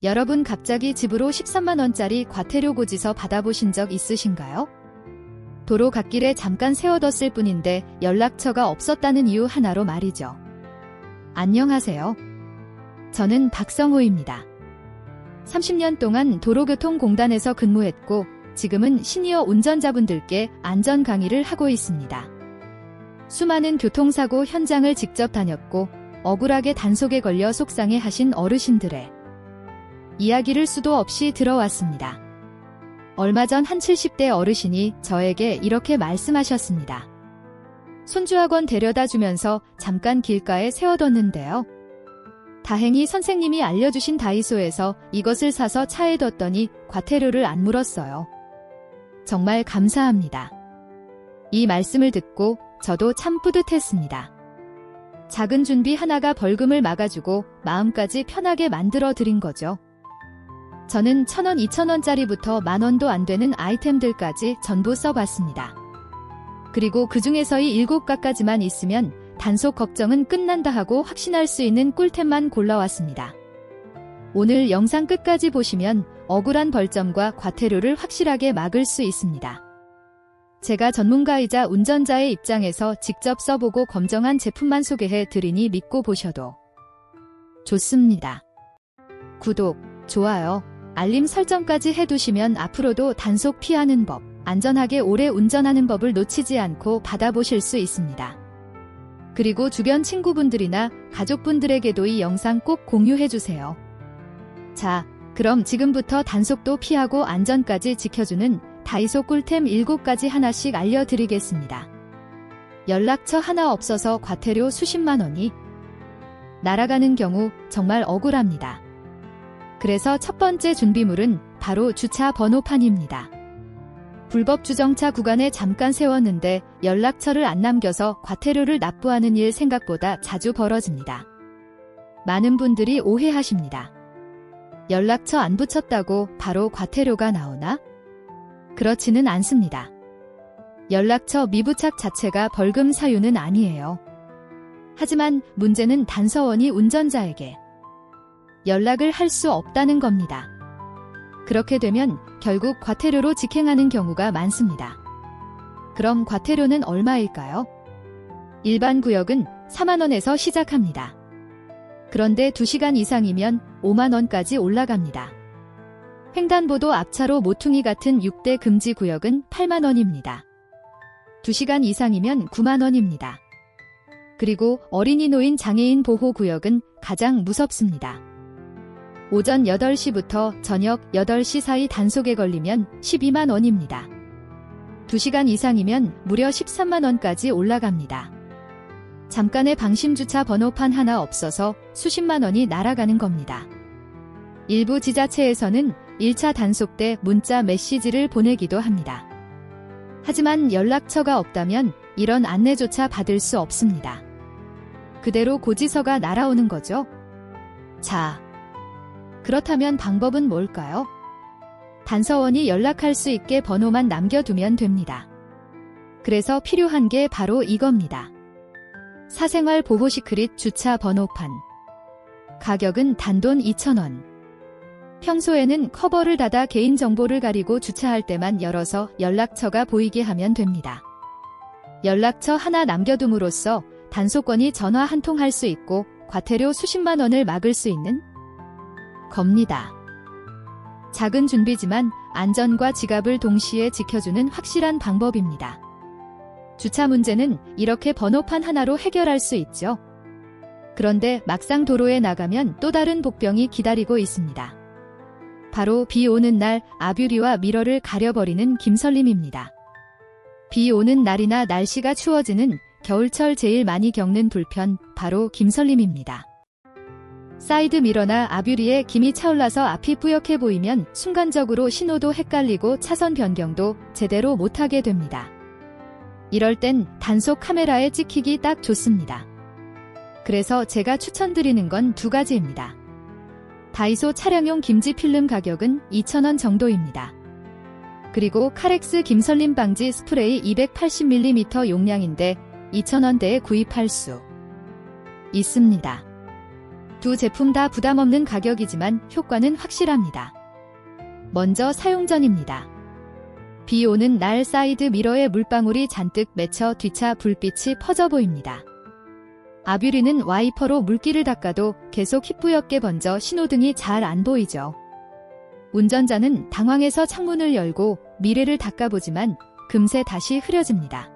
여러분 갑자기 집으로 13만원짜리 과태료 고지서 받아보신 적 있으신가요? 도로 갓길에 잠깐 세워뒀을 뿐인데 연락처가 없었다는 이유 하나로 말이죠. 안녕하세요. 저는 박성호입니다. 30년 동안 도로교통공단에서 근무했고 지금은 시니어 운전자분들께 안전 강의를 하고 있습니다. 수많은 교통사고 현장을 직접 다녔고 억울하게 단속에 걸려 속상해하신 어르신들의 이야기를 수도 없이 들어왔습니다. 얼마 전 한 70대 어르신이 저에게 이렇게 말씀하셨습니다. 손주학원 데려다 주면서 잠깐 길가에 세워뒀는데요. 다행히 선생님이 알려주신 다이소에서 이것을 사서 차에 뒀더니 과태료를 안 물었어요. 정말 감사합니다. 이 말씀을 듣고 저도 참 뿌듯했습니다. 작은 준비 하나가 벌금을 막아주고 마음까지 편하게 만들어 드린 거죠. 저는 1,000원, 2,000원짜리부터 만원도 안 되는 아이템들까지 전부 써봤습니다. 그리고 그 중에서의 7가까지만 있으면 단속 걱정은 끝난다 하고 확신할 수 있는 꿀템만 골라왔습니다. 오늘 영상 끝까지 보시면 억울한 벌점과 과태료를 확실하게 막을 수 있습니다. 제가 전문가이자 운전자의 입장에서 직접 써보고 검정한 제품만 소개해 드리니 믿고 보셔도 좋습니다. 구독, 좋아요, 알림 설정까지 해두시면 앞으로도 단속 피하는 법, 안전하게 오래 운전하는 법을 놓치지 않고 받아보실 수 있습니다. 그리고 주변 친구분들이나 가족분들에게도 이 영상 꼭 공유해주세요. 자, 그럼 지금부터 단속도 피하고 안전까지 지켜주는 다이소 꿀템 7가지 하나씩 알려드리겠습니다. 연락처 하나 없어서 과태료 수십만 원이 날아가는 경우 정말 억울합니다. 그래서 첫 번째 준비물은 바로 주차 번호판입니다. 불법 주정차 구간에 잠깐 세웠는데 연락처를 안 남겨서 과태료를 납부하는 일 생각보다 자주 벌어집니다. 많은 분들이 오해하십니다. 연락처 안 붙였다고 바로 과태료가 나오나? 그렇지는 않습니다. 연락처 미부착 자체가 벌금 사유는 아니에요. 하지만 문제는 단서원이 운전자에게 연락을 할 수 없다는 겁니다. 그렇게 되면 결국 과태료로 직행하는 경우가 많습니다. 그럼 과태료는 얼마일까요? 일반 구역은 4만원에서 시작합니다. 그런데 2시간 이상이면 5만원까지 올라갑니다. 횡단보도 앞차로 모퉁이 같은 6대 금지 구역은 8만원입니다. 2시간 이상이면 9만원입니다. 그리고 어린이 노인 장애인 보호 구역은 가장 무섭습니다. 오전 8시부터 저녁 8시 사이 단속에 걸리면 12만 원입니다. 2시간 이상이면 무려 13만원까지 올라갑니다. 잠깐의 방심주차 번호판 하나 없어서 수십만 원이 날아가는 겁니다. 일부 지자체에서는 1차 단속 때 문자 메시지를 보내기도 합니다. 하지만 연락처가 없다면 이런 안내조차 받을 수 없습니다. 그대로 고지서가 날아오는 거죠. 자, 그렇다면 방법은 뭘까요? 단서원이 연락할 수 있게 번호만 남겨두면 됩니다. 그래서 필요한 게 바로 이겁니다. 사생활 보호 시크릿 주차 번호판. 가격은 단돈 2,000원. 평소에는 커버를 닫아 개인정보를 가리고 주차할 때만 열어서 연락처가 보이게 하면 됩니다. 연락처 하나 남겨둠으로써 단속권이 전화 한 통 할 수 있고 과태료 수십만 원을 막을 수 있는 겁니다. 작은 준비지만 안전과 지갑을 동시에 지켜주는 확실한 방법입니다. 주차 문제는 이렇게 번호판 하나로 해결할 수 있죠. 그런데 막상 도로에 나가면 또 다른 복병이 기다리고 있습니다. 바로 비 오는 날 아뷰리와 미러를 가려버리는 김설림입니다. 비 오는 날이나 날씨가 추워지는 겨울철 제일 많이 겪는 불편, 바로 김설림입니다. 사이드 미러나 아뷰리에 김이 차올라서 앞이 뿌옇게 보이면 순간적으로 신호도 헷갈리고 차선 변경도 제대로 못하게 됩니다. 이럴 땐 단속 카메라에 찍히기 딱 좋습니다. 그래서 제가 추천드리는 건 2가지입니다. 다이소 차량용 김지 필름 가격은 2,000원 정도입니다. 그리고 카렉스 김설림 방지 스프레이 280ml 용량인데 2,000원대에 구입할 수 있습니다. 두 제품 다 부담없는 가격이지만 효과는 확실합니다. 먼저 사용 전입니다. 비 오는 날 사이드 미러에 물방울이 잔뜩 맺혀 뒷차 불빛이 퍼져 보입니다. 아뷰리는 와이퍼로 물기를 닦아도 계속 희뿌옇게 번져 신호등이 잘 안 보이죠. 운전자는 당황해서 창문을 열고 미래를 닦아보지만 금세 다시 흐려집니다.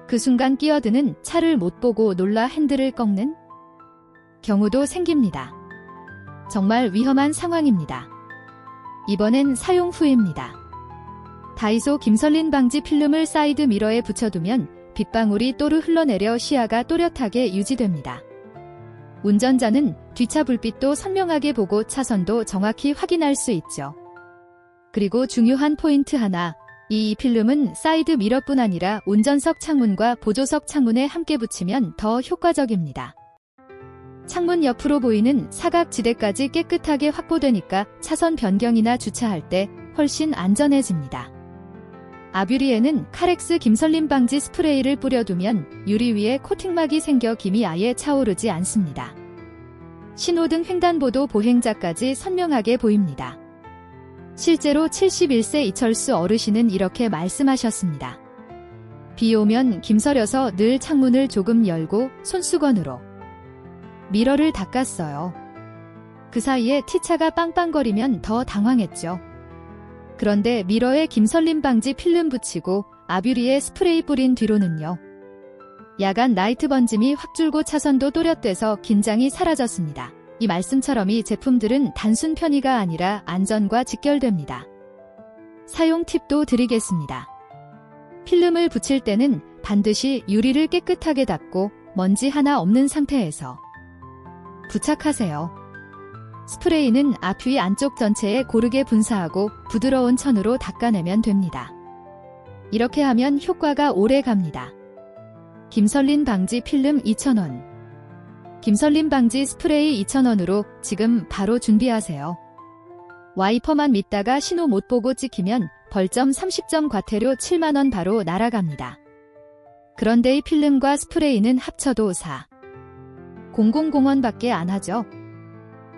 그 순간 끼어드는 차를 못 보고 놀라 핸들을 꺾는 경우도 생깁니다. 정말 위험한 상황입니다. 이번엔 사용 후입니다. 다이소 김설린 방지 필름을 사이드 미러에 붙여두면 빗방울이 또르 흘러내려 시야가 또렷하게 유지됩니다. 운전자는 뒷차 불빛도 선명하게 보고 차선도 정확히 확인할 수 있죠. 그리고 중요한 포인트 하나, 이 필름은 사이드 미러뿐 아니라 운전석 창문과 보조석 창문에 함께 붙이면 더 효과적입니다. 창문 옆으로 보이는 사각지대까지 깨끗하게 확보되니까 차선 변경이나 주차할 때 훨씬 안전해집니다. 아뷰리에는 카렉스 김설림 방지 스프레이를 뿌려두면 유리 위에 코팅막이 생겨 김이 아예 차오르지 않습니다. 신호등 횡단보도 보행자까지 선명하게 보입니다. 실제로 71세 이철수 어르신은 이렇게 말씀하셨습니다. 비 오면 김서려서 늘 창문을 조금 열고 손수건으로 미러를 닦았어요. 그 사이에 T차가 빵빵거리면 더 당황했죠. 그런데 미러에 김설림 방지 필름 붙이고 아뷰리에 스프레이 뿌린 뒤로는요. 야간 라이트 번짐이 확 줄고 차선도 또렷돼서 긴장이 사라졌습니다. 이 말씀처럼 이 제품들은 단순 편의가 아니라 안전과 직결됩니다. 사용 팁도 드리겠습니다. 필름을 붙일 때는 반드시 유리를 깨끗하게 닦고 먼지 하나 없는 상태에서 부착하세요. 스프레이는 앞위 안쪽 전체에 고르게 분사하고 부드러운 천으로 닦아내면 됩니다. 이렇게 하면 효과가 오래 갑니다. 김설린 방지 필름 2,000원. 김설림 방지 스프레이 2,000원으로 지금 바로 준비하세요. 와이퍼만 믿다가 신호 못 보고 찍히면 벌점 30점 과태료 7만원 바로 날아갑니다. 그런데 이 필름과 스프레이는 합쳐도 4,000원밖에 안 하죠.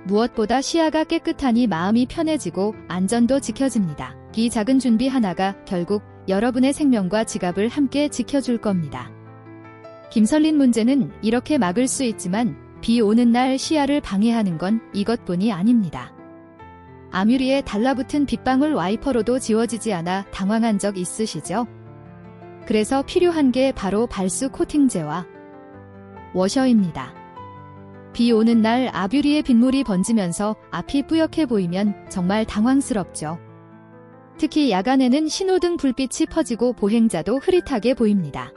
무엇보다 시야가 깨끗하니 마음이 편해지고 안전도 지켜집니다. 이 작은 준비 하나가 결국 여러분의 생명과 지갑을 함께 지켜줄 겁니다. 김설린 문제는 이렇게 막을 수 있지만 비 오는 날 시야를 방해하는 건 이것뿐이 아닙니다. 아뮤리에 달라붙은 빗방울 와이퍼로도 지워지지 않아 당황한 적 있으시죠? 그래서 필요한 게 바로 발수 코팅제와 워셔입니다. 비 오는 날 아뷰리에 빗물이 번지면서 앞이 뿌옇게 보이면 정말 당황스럽죠. 특히 야간에는 신호등 불빛이 퍼지고 보행자도 흐릿하게 보입니다.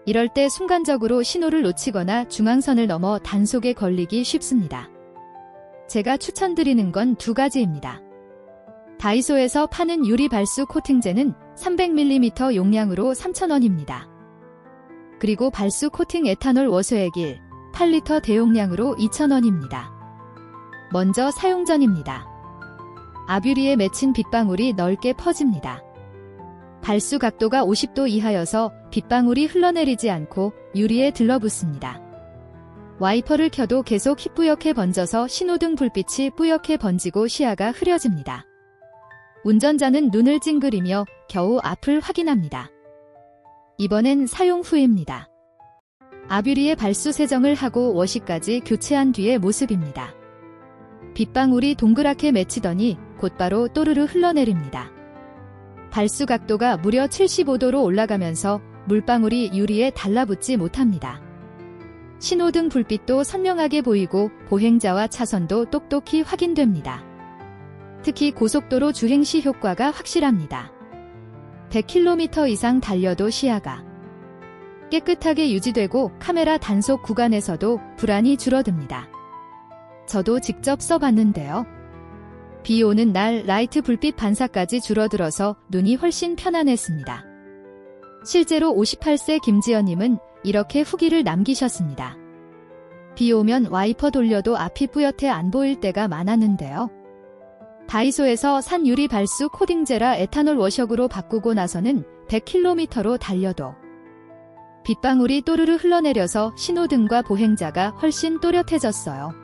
이럴 때 순간적으로 신호를 놓치거나 중앙선을 넘어 단속에 걸리기 쉽습니다. 제가 추천드리는 건 두 가지입니다. 다이소에서 파는 유리 발수 코팅제는 300ml 용량으로 3,000원입니다. 그리고 발수 코팅 에탄올 워셔액 8리터 대용량으로 2,000원입니다. 먼저 사용 전입니다. 아뷰리에 맺힌 빗방울이 넓게 퍼집니다. 발수 각도가 50도 이하여서 빗방울이 흘러내리지 않고 유리에 들러붙습니다. 와이퍼를 켜도 계속 희뿌옇게 번져서 신호등 불빛이 뿌옇게 번지고 시야가 흐려집니다. 운전자는 눈을 찡그리며 겨우 앞을 확인합니다. 이번엔 사용 후입니다. 아뷰리에 발수 세정을 하고 워시까지 교체한 뒤의 모습입니다. 빗방울이 동그랗게 맺히더니 곧바로 또르르 흘러내립니다. 발수 각도가 무려 75도로 올라가면서 물방울이 유리에 달라붙지 못합니다. 신호등 불빛도 선명하게 보이고 보행자와 차선도 똑똑히 확인됩니다. 특히 고속도로 주행 시 효과가 확실합니다. 100km 이상 달려도 시야가 깨끗하게 유지되고 카메라 단속 구간에서도 불안이 줄어듭니다. 저도 직접 써봤는데요. 비 오는 날 라이트 불빛 반사까지 줄어들어서 눈이 훨씬 편안했습니다. 실제로 58세 김지연님은 이렇게 후기를 남기셨습니다. 비 오면 와이퍼 돌려도 앞이 뿌옇게 안 보일 때가 많았는데요. 다이소에서 산 유리 발수 코팅제라 에탄올 워셔으로 바꾸고 나서는 100km로 달려도 빗방울이 또르르 흘러내려서 신호등과 보행자가 훨씬 또렷해졌어요.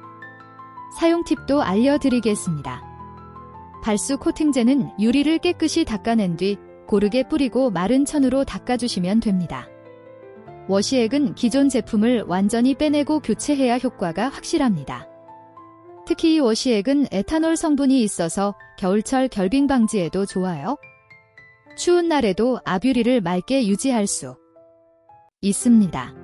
사용 팁도 알려드리겠습니다. 발수 코팅제는 유리를 깨끗이 닦아낸 뒤 고르게 뿌리고 마른 천으로 닦아주시면 됩니다. 워시액은 기존 제품을 완전히 빼내고 교체해야 효과가 확실합니다. 특히 이 워시액은 에탄올 성분이 있어서 겨울철 결빙 방지에도 좋아요. 추운 날에도 앞유리를 맑게 유지할 수 있습니다.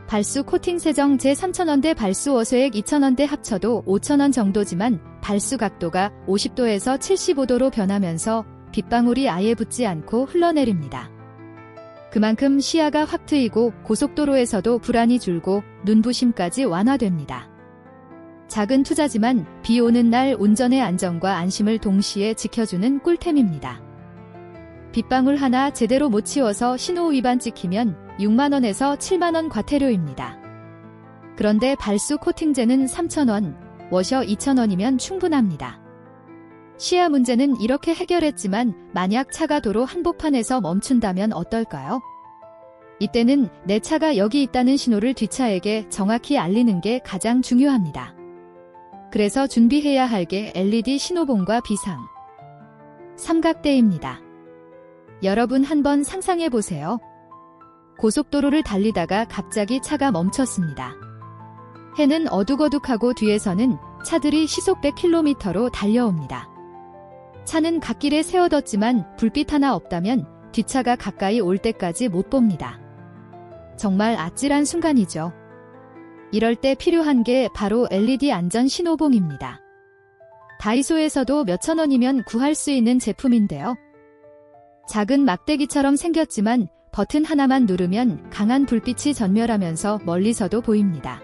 발수 코팅 세정제 3,000원대 발수 워시액 2,000원대 합쳐도 5,000원 정도지만 발수 각도가 50도에서 75도로 변하면서 빗방울이 아예 붙지 않고 흘러내립니다. 그만큼 시야가 확 트이고 고속도로에서도 불안이 줄고 눈부심까지 완화됩니다. 작은 투자지만 비 오는 날 운전의 안전과 안심을 동시에 지켜주는 꿀템입니다. 빗방울 하나 제대로 못 치워서 신호 위반 찍히면 6만원에서 7만원 과태료입니다. 그런데 발수 코팅제는 3,000원, 워셔 2,000원이면 충분합니다. 시야 문제는 이렇게 해결했지만 만약 차가 도로 한복판에서 멈춘다면 어떨까요? 이때는 내 차가 여기 있다는 신호를 뒷차에게 정확히 알리는 게 가장 중요합니다. 그래서 준비해야 할 게 LED 신호봉과 비상 삼각대입니다. 여러분 한번 상상해 보세요. 고속도로를 달리다가 갑자기 차가 멈췄습니다. 해는 어둑어둑하고 뒤에서는 차들이 시속 100km로 달려옵니다. 차는 갓길에 세워뒀지만 불빛 하나 없다면 뒷차가 가까이 올 때까지 못 봅니다. 정말 아찔한 순간이죠. 이럴 때 필요한 게 바로 LED 안전 신호봉입니다. 다이소에서도 몇천 원이면 구할 수 있는 제품인데요. 작은 막대기처럼 생겼지만 버튼 하나만 누르면 강한 불빛이 전멸하면서 멀리서도 보입니다.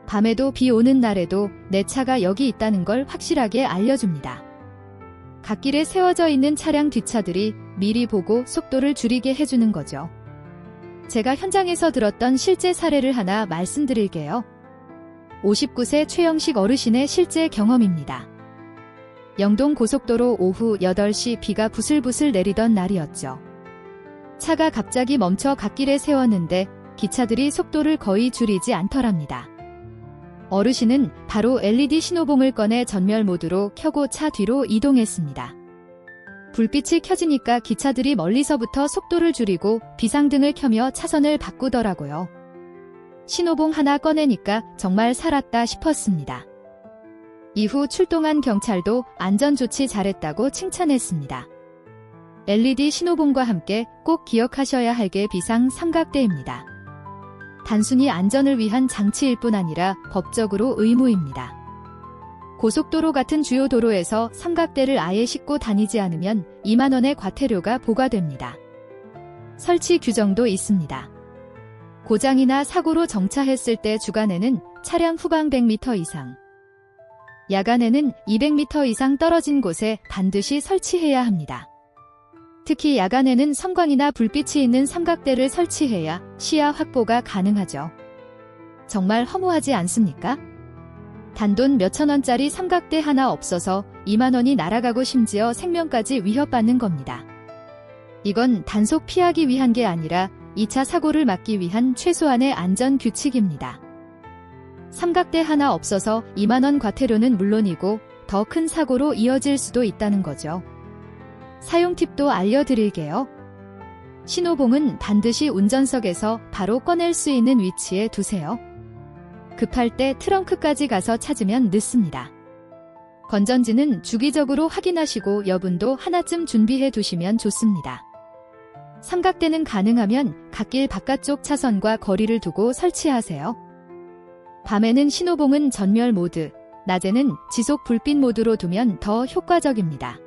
밤에도 비 오는 날에도 내 차가 여기 있다는 걸 확실하게 알려줍니다. 갓길에 세워져 있는 차량 뒷차들이 미리 보고 속도를 줄이게 해주는 거죠. 제가 현장에서 들었던 실제 사례를 하나 말씀드릴게요. 59세 최영식 어르신의 실제 경험입니다. 영동 고속도로 오후 8시 비가 부슬부슬 내리던 날이었죠. 차가 갑자기 멈춰 갓길에 세웠는데 기차들이 속도를 거의 줄이지 않더랍니다. 어르신은 바로 LED 신호봉을 꺼내 전멸 모드로 켜고 차 뒤로 이동했습니다. 불빛이 켜지니까 기차들이 멀리서부터 속도를 줄이고 비상등을 켜며 차선을 바꾸더라고요. 신호봉 하나 꺼내니까 정말 살았다 싶었습니다. 이후 출동한 경찰도 안전조치 잘했다고 칭찬했습니다. LED 신호봉과 함께 꼭 기억하셔야 할 게 비상 삼각대입니다. 단순히 안전을 위한 장치일 뿐 아니라 법적으로 의무입니다. 고속도로 같은 주요 도로에서 삼각대를 아예 싣고 다니지 않으면 2만원의 과태료가 부과됩니다. 설치 규정도 있습니다. 고장이나 사고로 정차했을 때 주간에는 차량 후방 100m 이상, 야간에는 200m 이상 떨어진 곳에 반드시 설치해야 합니다. 특히 야간에는 섬광이나 불빛이 있는 삼각대를 설치해야 시야 확보가 가능하죠. 정말 허무하지 않습니까? 단돈 몇천 원짜리 삼각대 하나 없어서 2만원이 날아가고 심지어 생명까지 위협받는 겁니다. 이건 단속 피하기 위한 게 아니라 2차 사고를 막기 위한 최소한의 안전 규칙입니다. 삼각대 하나 없어서 2만원 과태료는 물론이고 더 큰 사고로 이어질 수도 있다는 거죠. 사용 팁도 알려드릴게요. 신호봉은 반드시 운전석에서 바로 꺼낼 수 있는 위치에 두세요. 급할 때 트렁크까지 가서 찾으면 늦습니다. 건전지는 주기적으로 확인하시고 여분도 하나쯤 준비해 두시면 좋습니다. 삼각대는 가능하면 갓길 바깥쪽 차선과 거리를 두고 설치하세요. 밤에는 신호봉은 전멸 모드, 낮에는 지속 불빛 모드로 두면 더 효과적입니다.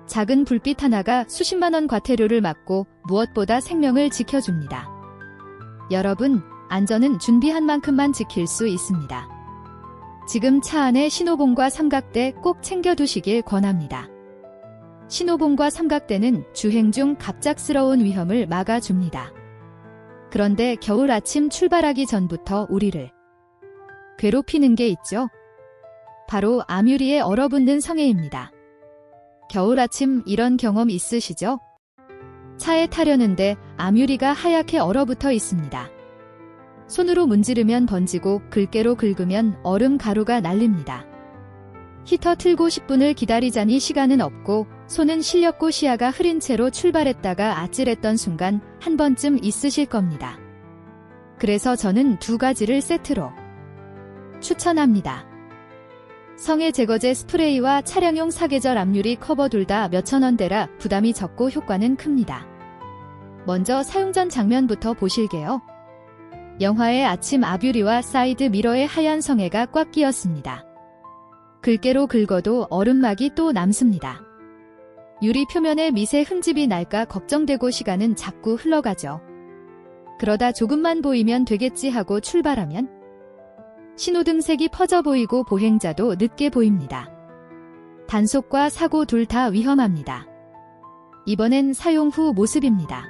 작은 불빛 하나가 수십만원 과태료를 막고 무엇보다 생명을 지켜줍니다. 여러분, 안전은 준비한 만큼만 지킬 수 있습니다. 지금 차 안에 신호봉과 삼각대 꼭 챙겨두시길 권합니다. 신호봉과 삼각대는 주행 중 갑작스러운 위험을 막아줍니다. 그런데 겨울 아침 출발하기 전부터 우리를 괴롭히는 게 있죠. 바로 암유리에 얼어붙는 성에입니다. 겨울 아침 이런 경험 있으시죠? 차에 타려는데 암유리가 하얗게 얼어붙어 있습니다. 손으로 문지르면 번지고 글개로 긁으면 얼음 가루가 날립니다. 히터 틀고 10분을 기다리자니 시간은 없고 손은 시렸고 시야가 흐린 채로 출발했다가 아찔했던 순간 한 번쯤 있으실 겁니다. 그래서 저는 두 가지를 세트로 추천합니다. 성해 제거제 스프레이와 차량용 사계절 압유리 커버 둘 다 몇천 원대라 부담이 적고 효과는 큽니다. 먼저 사용 전 장면부터 보실게요. 영화의 아침 압유리와 사이드 미러에 하얀 성해가 꽉 끼었습니다. 글개로 긁어도 얼음막이 또 남습니다. 유리 표면에 미세 흠집이 날까 걱정되고 시간은 자꾸 흘러가죠. 그러다 조금만 보이면 되겠지 하고 출발하면 신호등 색이 퍼져 보이고 보행자도 늦게 보입니다. 단속과 사고 둘 다 위험합니다. 이번엔 사용 후 모습입니다.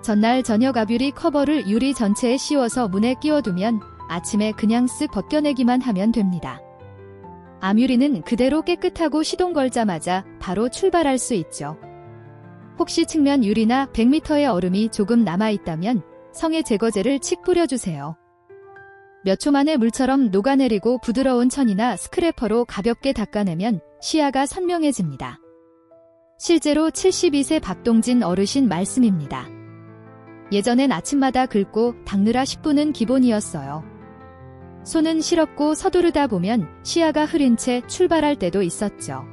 전날 저녁 압유리 커버를 유리 전체에 씌워서 문에 끼워두면 아침에 그냥 쓱 벗겨내기만 하면 됩니다. 압유리는 그대로 깨끗하고 시동 걸자마자 바로 출발할 수 있죠. 혹시 측면 유리나 100m의 얼음이 조금 남아있다면 성해 제거제를 칙 뿌려주세요. 몇 초 만에 물처럼 녹아내리고 부드러운 천이나 스크래퍼로 가볍게 닦아내면 시야가 선명해집니다. 실제로 72세 박동진 어르신 말씀입니다. 예전엔 아침마다 긁고 닦느라 10분은 기본이었어요. 손은 시렵고 서두르다 보면 시야가 흐린 채 출발할 때도 있었죠.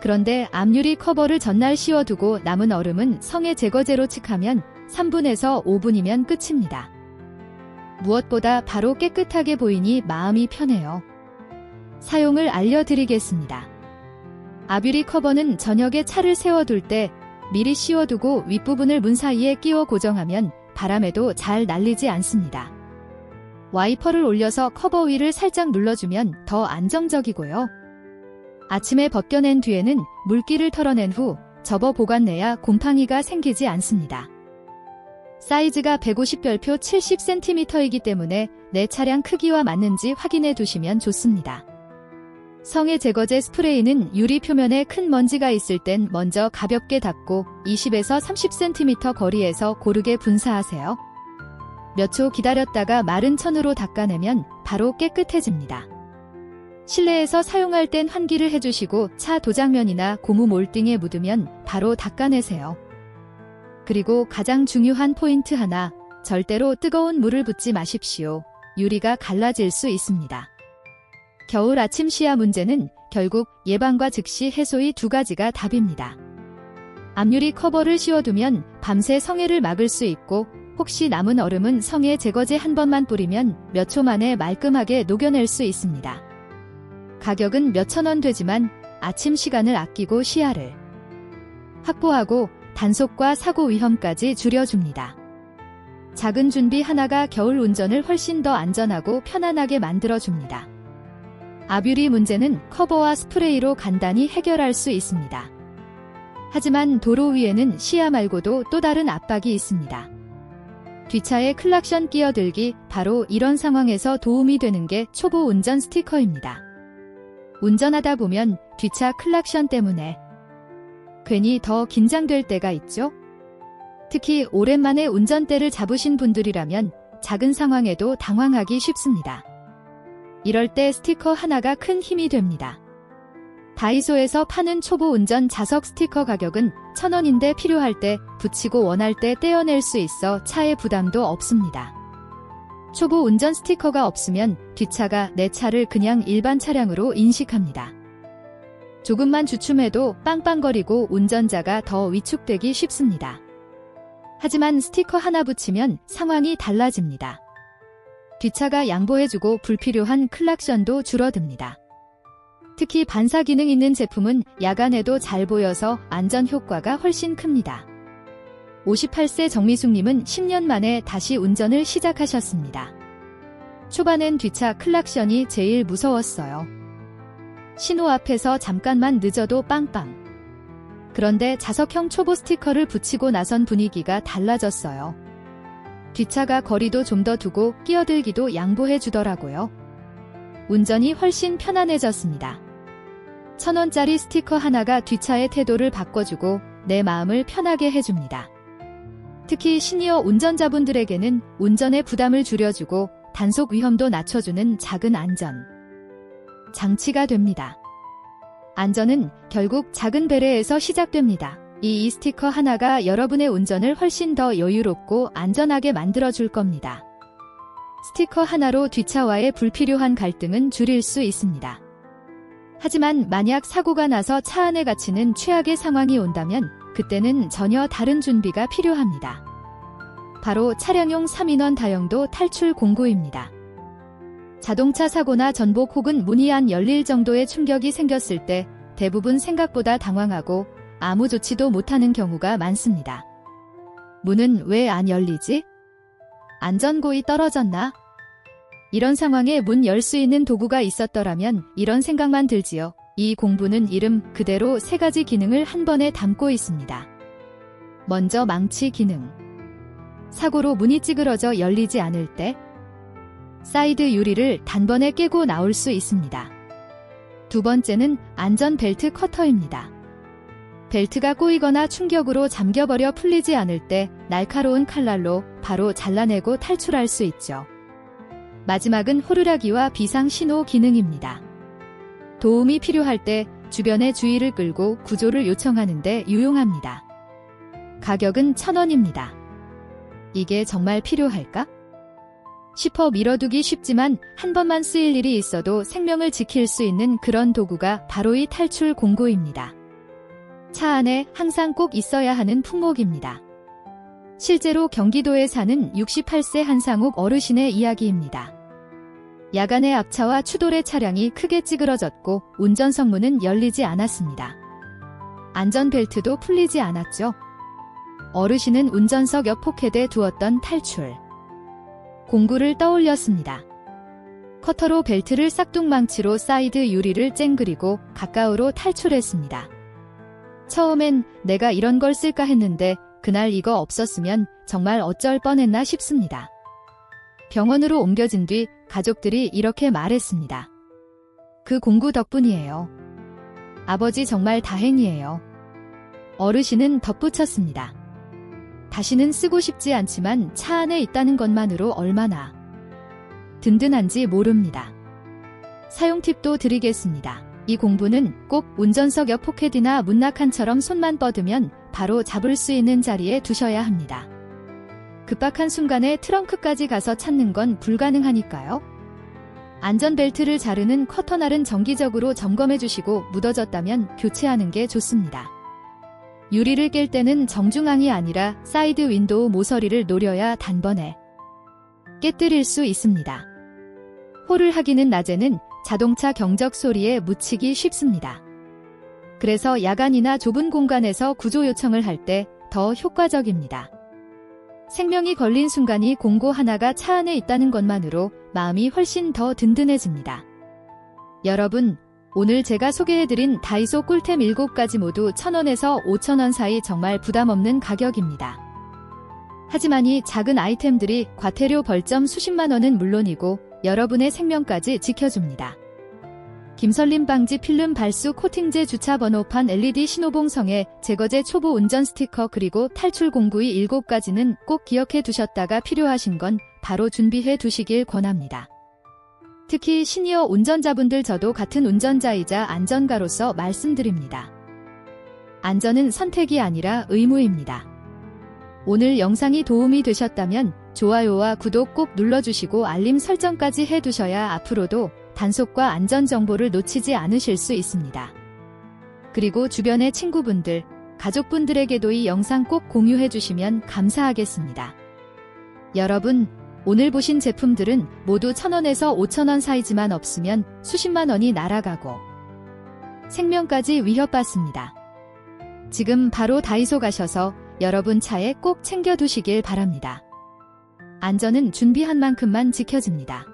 그런데 압유리 커버를 전날 씌워두고 남은 얼음은 성해 제거제로 칙하면 3분에서 5분이면 끝입니다. 무엇보다 바로 깨끗하게 보이니 마음이 편해요. 사용을 알려드리겠습니다. 압유리 커버는 저녁에 차를 세워둘 때 미리 씌워두고 윗부분을 문 사이에 끼워 고정하면 바람에도 잘 날리지 않습니다. 와이퍼를 올려서 커버 위를 살짝 눌러주면 더 안정적이고요. 아침에 벗겨낸 뒤에는 물기를 털어낸 후 접어 보관내야 곰팡이가 생기지 않습니다. 사이즈가 150별표 70cm이기 때문에 내 차량 크기와 맞는지 확인해 두시면 좋습니다. 성해 제거제 스프레이는 유리 표면에 큰 먼지가 있을 땐 먼저 가볍게 닦고 20에서 30cm 거리에서 고르게 분사하세요. 몇 초 기다렸다가 마른 천으로 닦아내면 바로 깨끗해집니다. 실내에서 사용할 땐 환기를 해주시고 차 도장면이나 고무 몰딩에 묻으면 바로 닦아내세요. 그리고 가장 중요한 포인트 하나, 절대로 뜨거운 물을 붓지 마십시오. 유리가 갈라질 수 있습니다. 겨울 아침 시야 문제는 결국 예방과 즉시 해소의 두 가지가 답입니다. 압유리 커버를 씌워두면 밤새 성해를 막을 수 있고 혹시 남은 얼음은 성해 제거제 한 번만 뿌리면 몇 초 만에 말끔하게 녹여낼 수 있습니다. 가격은 몇천 원 되지만 아침 시간을 아끼고 시야를 확보하고 단속과 사고 위험까지 줄여줍니다. 작은 준비 하나가 겨울 운전을 훨씬 더 안전하고 편안하게 만들어줍니다. 압유리 문제는 커버와 스프레이로 간단히 해결할 수 있습니다. 하지만 도로 위에는 시야 말고도 또 다른 압박이 있습니다. 뒷차에 클락션 끼어들기, 바로 이런 상황에서 도움이 되는 게 초보 운전 스티커입니다. 운전하다 보면 뒷차 클락션 때문에 괜히 더 긴장될 때가 있죠? 특히 오랜만에 운전대를 잡으신 분들이라면 작은 상황에도 당황하기 쉽습니다. 이럴 때 스티커 하나가 큰 힘이 됩니다. 다이소에서 파는 초보 운전 자석 스티커 가격은 1,000원인데 필요할 때 붙이고 원할 때 떼어낼 수 있어 차에 부담도 없습니다. 초보 운전 스티커가 없으면 뒷차가 내 차를 그냥 일반 차량으로 인식합니다. 조금만 주춤해도 빵빵거리고 운전자가 더 위축되기 쉽습니다. 하지만 스티커 하나 붙이면 상황이 달라집니다. 뒷차가 양보해주고 불필요한 클락션도 줄어듭니다. 특히 반사 기능 있는 제품은 야간에도 잘 보여서 안전 효과가 훨씬 큽니다. 58세 정미숙님은 10년 만에 다시 운전을 시작하셨습니다. 초반엔 뒷차 클락션이 제일 무서웠어요. 신호 앞에서 잠깐만 늦어도 빵빵. 그런데 자석형 초보 스티커를 붙이고 나선 분위기가 달라졌어요. 뒷차가 거리도 좀 더 두고 끼어들기도 양보해 주더라고요. 운전이 훨씬 편안해졌습니다. 1,000원짜리 스티커 하나가 뒷차의 태도를 바꿔주고 내 마음을 편하게 해줍니다. 특히 시니어 운전자분들에게는 운전의 부담을 줄여주고 단속 위험도 낮춰주는 작은 안전 장치가 됩니다. 안전은 결국 작은 배려에서 시작됩니다. 이 스티커 하나가 여러분의 운전을 훨씬 더 여유롭고 안전하게 만들어줄 겁니다. 스티커 하나로 뒷차와의 불필요한 갈등은 줄일 수 있습니다. 하지만 만약 사고가 나서 차 안에 갇히는 최악의 상황이 온다면 그때는 전혀 다른 준비가 필요합니다. 바로 차량용 3인원 다용도 탈출 공구입니다. 자동차 사고나 전복 혹은 문이 안 열릴 정도의 충격이 생겼을 때 대부분 생각보다 당황하고 아무 조치도 못하는 경우가 많습니다. 문은 왜 안 열리지? 안전고이 떨어졌나? 이런 상황에 문 열 수 있는 도구가 있었더라면 이런 생각만 들지요. 이 공부는 이름 그대로 세 가지 기능을 한 번에 담고 있습니다. 먼저 망치 기능. 사고로 문이 찌그러져 열리지 않을 때 사이드 유리를 단번에 깨고 나올 수 있습니다. 두 번째는 안전벨트 커터입니다. 벨트가 꼬이거나 충격으로 잠겨버려 풀리지 않을 때 날카로운 칼날로 바로 잘라내고 탈출할 수 있죠. 마지막은 호루라기와 비상신호 기능입니다. 도움이 필요할 때 주변의 주의를 끌고 구조를 요청하는 데 유용합니다. 가격은 1,000원입니다. 이게 정말 필요할까? 싶어 밀어두기 쉽지만 한 번만 쓰일 일이 있어도 생명을 지킬 수 있는 그런 도구가 바로 이 탈출 공구입니다. 차 안에 항상 꼭 있어야 하는 품목입니다. 실제로 경기도에 사는 68세 한상욱 어르신의 이야기입니다. 야간에 앞차와 추돌의 차량이 크게 찌그러졌고 운전석 문은 열리지 않았습니다. 안전벨트도 풀리지 않았죠. 어르신은 운전석 옆 포켓에 두었던 탈출 공구를 떠올렸습니다. 커터로 벨트를 싹둑망치로 사이드 유리를 쨍그리고 가까우로 탈출했습니다. 처음엔 내가 이런 걸 쓸까 했는데 그날 이거 없었으면 정말 어쩔 뻔했나 싶습니다. 병원으로 옮겨진 뒤 가족들이 이렇게 말했습니다. 그 공구 덕분이에요. 아버지 정말 다행이에요. 어르신은 덧붙였습니다. 다시는 쓰고 싶지 않지만 차 안에 있다는 것만으로 얼마나 든든한지 모릅니다. 사용 팁도 드리겠습니다. 이 공구는 꼭 운전석 옆 포켓이나 문낙한처럼 손만 뻗으면 바로 잡을 수 있는 자리에 두셔야 합니다. 급박한 순간에 트렁크까지 가서 찾는 건 불가능하니까요. 안전벨트를 자르는 커터날은 정기적으로 점검해 주시고 묻어졌다면 교체하는 게 좋습니다. 유리를 깰 때는 정중앙이 아니라 사이드 윈도우 모서리를 노려야 단번에 깨뜨릴 수 있습니다. 홀을 하기는 낮에는 자동차 경적 소리에 묻히기 쉽습니다. 그래서 야간이나 좁은 공간에서 구조 요청을 할 때 더 효과적입니다. 생명이 걸린 순간이 공구 하나가 차 안에 있다는 것만으로 마음이 훨씬 더 든든해집니다. 여러분, 오늘 제가 소개해드린 다이소 꿀템 7가지 모두 1,000원에서 5,000원 사이 정말 부담없는 가격입니다. 하지만 이 작은 아이템들이 과태료 벌점 수십만 원은 물론이고 여러분의 생명까지 지켜줍니다. 김설림 방지 필름 발수 코팅제 주차 번호판 LED 신호봉성에 제거제 초보 운전 스티커 그리고 탈출 공구의 7가지는 꼭 기억해 두셨다가 필요하신 건 바로 준비해 두시길 권합니다. 특히 시니어 운전자분들 저도 같은 운전자이자 안전가로서 말씀드립니다. 안전은 선택이 아니라 의무입니다. 오늘 영상이 도움이 되셨다면 좋아요와 구독 꼭 눌러주시고 알림 설정까지 해두셔야 앞으로도 단속과 안전정보를 놓치지 않으실 수 있습니다. 그리고 주변의 친구분들, 가족분들에게도 이 영상 꼭 공유해주시면 감사하겠습니다. 여러분, 오늘 보신 제품들은 모두 1,000원에서 5,000원 사이지만 없으면 수십만 원이 날아가고 생명까지 위협받습니다. 지금 바로 다이소 가셔서 여러분 차에 꼭 챙겨두시길 바랍니다. 안전은 준비한 만큼만 지켜집니다.